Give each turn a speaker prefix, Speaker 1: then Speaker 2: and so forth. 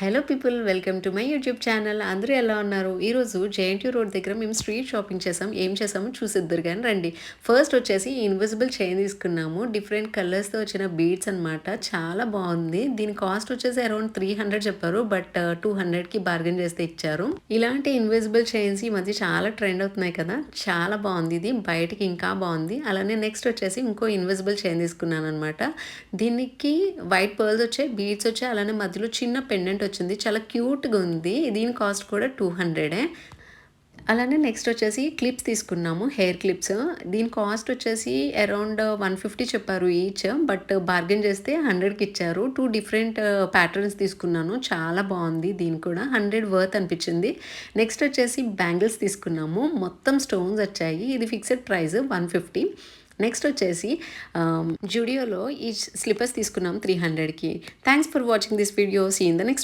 Speaker 1: Hello people, welcome to my YouTube channel. అందరూ ఎలా ఉన్నారు? ఈరోజు జేఎన్‌టీయూ రోడ్ దగ్గర మేము స్ట్రీట్ షాపింగ్ చేసాం. ఏం చేసామో చూసిద్దురు గాని రండి. ఫస్ట్ వచ్చేసి ఇన్విజిబుల్ చైన్ తీసుకున్నాము. డిఫరెంట్ కలర్స్‌తో వచ్చిన బీడ్స్ అనమాట. చాలా బాగుంది. దీని కాస్ట్ వచ్చేసి అరౌండ్ 300 చెప్పారు. బట్ 200కి బార్గెన్ చేస్తే ఇచ్చారు. ఇలాంటి ఇన్విజిబుల్ చైన్స్ ఈ మధ్య చాలా ట్రెండ్ అవుతున్నాయి కదా. చాలా బాగుంది. ఇది బయటికి ఇంకా బాగుంది. అలానే నెక్స్ట్ వచ్చేసి ఇంకో ఇన్విజిబుల్ చైన్ తీసుకున్నాను అనమాట. దీనికి వైట్ పర్ల్స్ వచ్చాయి, బీడ్స్ వచ్చాయి, అలానే మధ్యలో చిన్న పెండెంట్ వచ్చింది. చాలా క్యూట్‌గా ఉంది. దీని కాస్ట్ కూడా 200. అలానే నెక్స్ట్ వచ్చేసి క్లిప్స్ తీసుకున్నాము. Hair clips. దీని కాస్ట్ వచ్చేసి అరౌండ్ 150 చెప్పారు ఈచ్. బట్ బార్గెన్ చేస్తే 100కి ఇచ్చారు. 2 డిఫరెంట్ ప్యాటర్న్స్ తీసుకున్నాను. చాలా బాగుంది. దీని కూడా 100 వర్త్ అనిపించింది. నెక్స్ట్ వచ్చేసి బ్యాంగిల్స్ తీసుకున్నాము. మొత్తం స్టోన్స్ వచ్చాయి. ఇది ఫిక్స్డ్ ప్రైస్ 150. నెక్స్ట్ వచ్చేసి జూడియోలో ఈ స్లిప్పర్స్ తీసుకున్నాం 300కి. Thanks for watching this video. See in the next